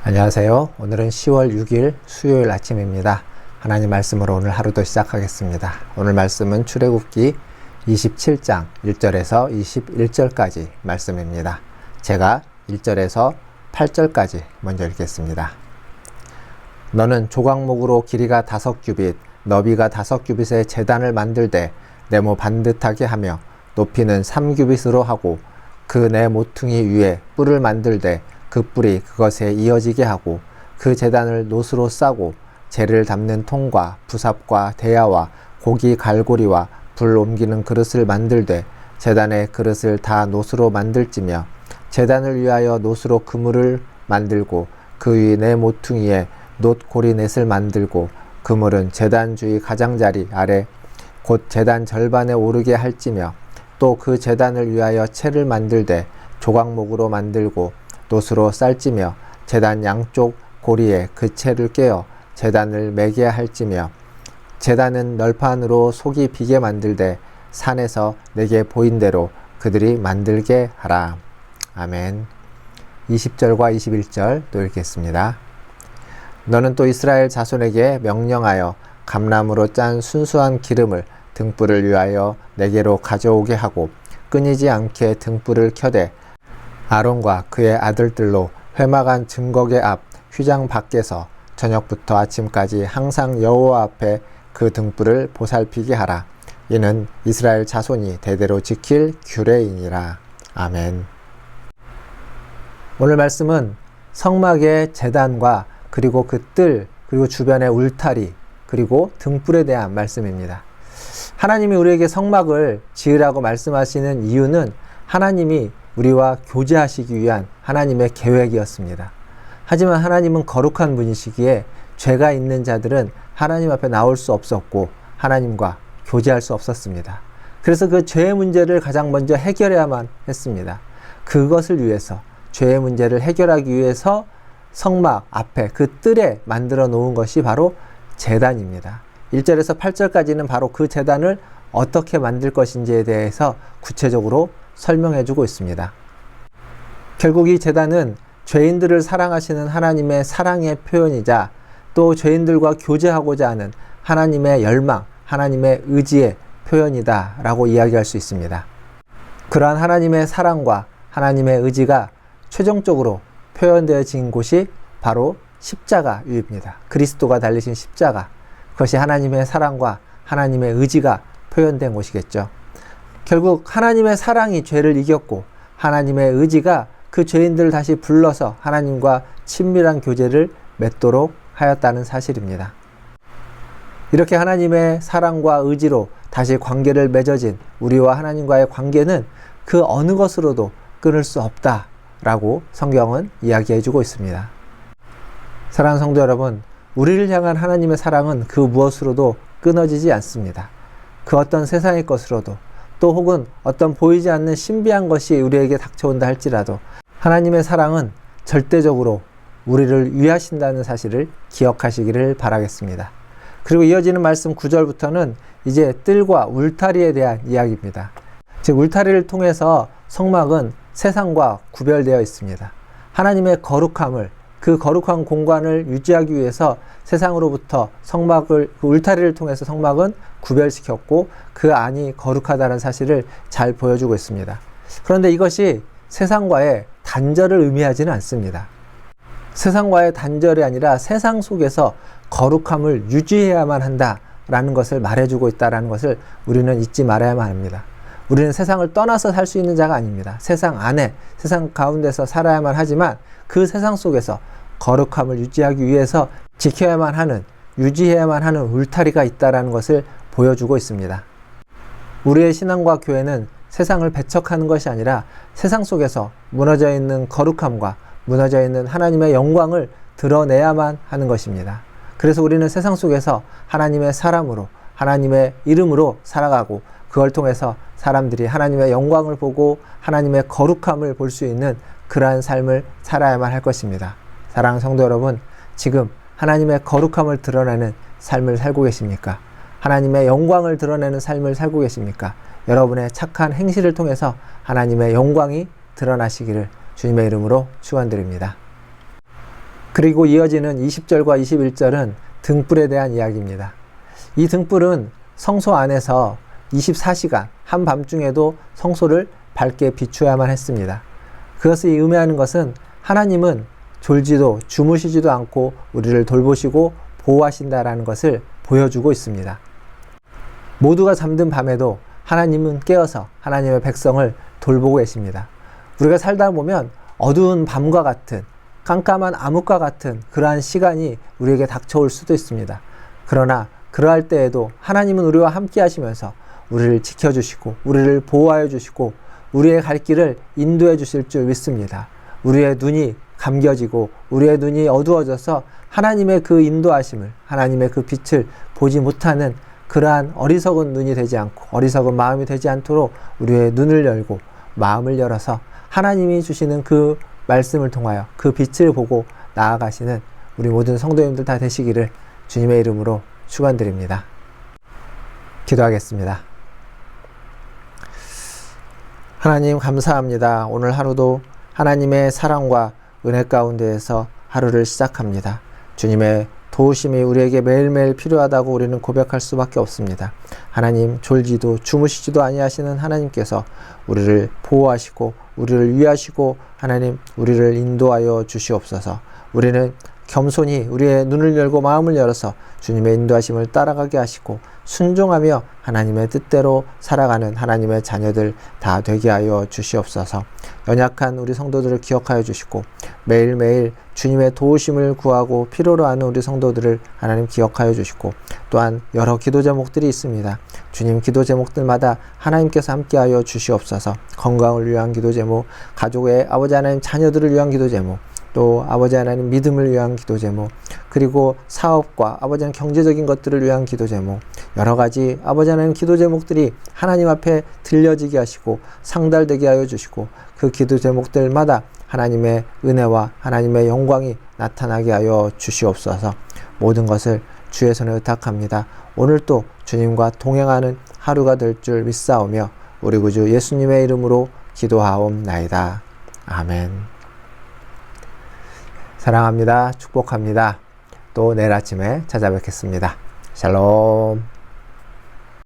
안녕하세요. 오늘은 10월 6일 수요일 아침입니다. 하나님 말씀으로 오늘 하루도 시작하겠습니다. 오늘 말씀은 출애굽기 27장 1절에서 21절까지 말씀입니다. 제가 1절에서 8절까지 먼저 읽겠습니다. 너는 조각목으로 길이가 5규빗, 너비가 5규빗의 제단을 만들되 네모 반듯하게 하며 높이는 3규빗으로 하고 그 네 모퉁이 위에 뿔을 만들되 그 뿔이 그것에 이어지게 하고 그 제단을 노스로 싸고 재를 담는 통과 부삽과 대야와 고기 갈고리와 불 옮기는 그릇을 만들되 제단의 그릇을 다 노스로 만들지며 제단을 위하여 노스로 그물을 만들고 그 위 네 모퉁이에 놋 고리넷을 만들고 그물은 제단 주위 가장자리 아래 곧 제단 절반에 오르게 할지며 또 그 제단을 위하여 채를 만들되 조각목으로 만들고 놋으로 쌀지며 제단 양쪽 고리에 그 채를 꿰어 제단을 매게 할지며 제단은 널판으로 속이 비게 만들되 산에서 내게 보인 대로 그들이 만들게 하라. 아멘. 20절과 21절 또 읽겠습니다. 너는 또 이스라엘 자손에게 명령하여 감람으로 짠 순수한 기름을 등불을 위하여 내게로 가져오게 하고 끊이지 않게 등불을 켜되 아론과 그의 아들들로 회막안 증거계 앞 휘장 밖에서 저녁부터 아침까지 항상 여호와 앞에 그 등불을 보살피게 하라. 이는 이스라엘 자손이 대대로 지킬 규례이니라. 아멘. 오늘 말씀은 성막의 제단과 그리고 그 뜰, 그리고 주변의 울타리, 그리고 등불에 대한 말씀입니다. 하나님이 우리에게 성막을 지으라고 말씀하시는 이유는 하나님이 우리와 교제하시기 위한 하나님의 계획이었습니다. 하지만 하나님은 거룩한 분이시기에 죄가 있는 자들은 하나님 앞에 나올 수 없었고 하나님과 교제할 수 없었습니다. 그래서 그 죄의 문제를 가장 먼저 해결해야만 했습니다. 그것을 위해서 죄의 문제를 해결하기 위해서 성막 앞에 그 뜰에 만들어 놓은 것이 바로 제단입니다. 1절에서 8절까지는 바로 그 제단을 어떻게 만들 것인지에 대해서 구체적으로 설명해 주고 있습니다. 결국 이 제단은 죄인들을 사랑하시는 하나님의 사랑의 표현이자 또 죄인들과 교제하고자 하는 하나님의 열망, 하나님의 의지의 표현이다 라고 이야기할 수 있습니다. 그러한 하나님의 사랑과 하나님의 의지가 최종적으로 표현되어진 곳이 바로 십자가입니다. 그리스도가 달리신 십자가, 그것이 하나님의 사랑과 하나님의 의지가 표현된 곳이겠죠. 결국 하나님의 사랑이 죄를 이겼고 하나님의 의지가 그 죄인들을 다시 불러서 하나님과 친밀한 교제를 맺도록 하였다는 사실입니다. 이렇게 하나님의 사랑과 의지로 다시 관계를 맺어진 우리와 하나님과의 관계는 그 어느 것으로도 끊을 수 없다라고 성경은 이야기해주고 있습니다. 사랑하는 성도 여러분, 우리를 향한 하나님의 사랑은 그 무엇으로도 끊어지지 않습니다. 그 어떤 세상의 것으로도 또 혹은 어떤 보이지 않는 신비한 것이 우리에게 닥쳐온다 할지라도 하나님의 사랑은 절대적으로 우리를 위하신다는 사실을 기억하시기를 바라겠습니다. 그리고 이어지는 말씀 9절부터는 이제 뜰과 울타리에 대한 이야기입니다. 즉 울타리를 통해서 성막은 세상과 구별되어 있습니다. 하나님의 거룩함을, 그 거룩한 공간을 유지하기 위해서 세상으로부터 성막을, 그 울타리를 통해서 성막은 구별시켰고 그 안이 거룩하다는 사실을 잘 보여주고 있습니다. 그런데 이것이 세상과의 단절을 의미하지는 않습니다. 세상과의 단절이 아니라 세상 속에서 거룩함을 유지해야만 한다라는 것을 말해주고 있다는 것을 우리는 잊지 말아야만 합니다. 우리는 세상을 떠나서 살 수 있는 자가 아닙니다. 세상 안에, 세상 가운데서 살아야만 하지만 그 세상 속에서 거룩함을 유지하기 위해서 지켜야만 하는, 유지해야만 하는 울타리가 있다는 것을 보여주고 있습니다. 우리의 신앙과 교회는 세상을 배척하는 것이 아니라 세상 속에서 무너져 있는 거룩함과 무너져 있는 하나님의 영광을 드러내야만 하는 것입니다. 그래서 우리는 세상 속에서 하나님의 사람으로, 하나님의 이름으로 살아가고 그걸 통해서 사람들이 하나님의 영광을 보고 하나님의 거룩함을 볼 수 있는 그러한 삶을 살아야만 할 것입니다. 사랑하는 성도 여러분, 지금 하나님의 거룩함을 드러내는 삶을 살고 계십니까? 하나님의 영광을 드러내는 삶을 살고 계십니까? 여러분의 착한 행실을 통해서 하나님의 영광이 드러나시기를 주님의 이름으로 축원드립니다. 그리고 이어지는 20절과 21절은 등불에 대한 이야기입니다. 이 등불은 성소 안에서 24시간 한밤중에도 성소를 밝게 비추어야만 했습니다. 그것을 의미하는 것은 하나님은 졸지도 주무시지도 않고 우리를 돌보시고 보호하신다라는 것을 보여주고 있습니다. 모두가 잠든 밤에도 하나님은 깨어서 하나님의 백성을 돌보고 계십니다. 우리가 살다 보면 어두운 밤과 같은 깜깜한 암흑과 같은 그러한 시간이 우리에게 닥쳐올 수도 있습니다. 그러나 그러할 때에도 하나님은 우리와 함께 하시면서 우리를 지켜주시고 우리를 보호하여 주시고 우리의 갈 길을 인도해 주실 줄 믿습니다. 우리의 눈이 감겨지고 우리의 눈이 어두워져서 하나님의 그 인도하심을, 하나님의 그 빛을 보지 못하는 그러한 어리석은 눈이 되지 않고 어리석은 마음이 되지 않도록 우리의 눈을 열고 마음을 열어서 하나님이 주시는 그 말씀을 통하여 그 빛을 보고 나아가시는 우리 모든 성도님들 다 되시기를 주님의 이름으로 축원드립니다. 기도하겠습니다. 하나님 감사합니다. 오늘 하루도 하나님의 사랑과 은혜 가운데에서 하루를 시작합니다. 주님의 도우심이 우리에게 매일매일 필요하다고 우리는 고백할 수밖에 없습니다. 하나님, 졸지도 주무시지도 아니하시는 하나님께서 우리를 보호하시고 우리를 위하시고 하나님 우리를 인도하여 주시옵소서. 우리는 겸손히 우리의 눈을 열고 마음을 열어서 주님의 인도하심을 따라가게 하시고 순종하며 하나님의 뜻대로 살아가는 하나님의 자녀들 다 되게 하여 주시옵소서. 연약한 우리 성도들을 기억하여 주시고 매일매일 주님의 도우심을 구하고 필요로 하는 우리 성도들을 하나님 기억하여 주시고 또한 여러 기도 제목들이 있습니다. 주님 기도 제목들마다 하나님께서 함께하여 주시옵소서. 건강을 위한 기도 제목, 가족의 아버지 하나님 자녀들을 위한 기도 제목, 또 아버지 하나님 믿음을 위한 기도 제목, 그리고 사업과 아버지 하나님 경제적인 것들을 위한 기도 제목, 여러 가지 아버지 하나님 기도 제목들이 하나님 앞에 들려지게 하시고 상달되게 하여 주시고 그 기도 제목들마다 하나님의 은혜와 하나님의 영광이 나타나게 하여 주시옵소서. 모든 것을 주의 손에 의탁합니다. 오늘도 주님과 동행하는 하루가 될 줄 믿사오며 우리 구주 예수님의 이름으로 기도하옵나이다. 아멘. 사랑합니다. 축복합니다. 또 내일 아침에 찾아뵙겠습니다. 샬롬.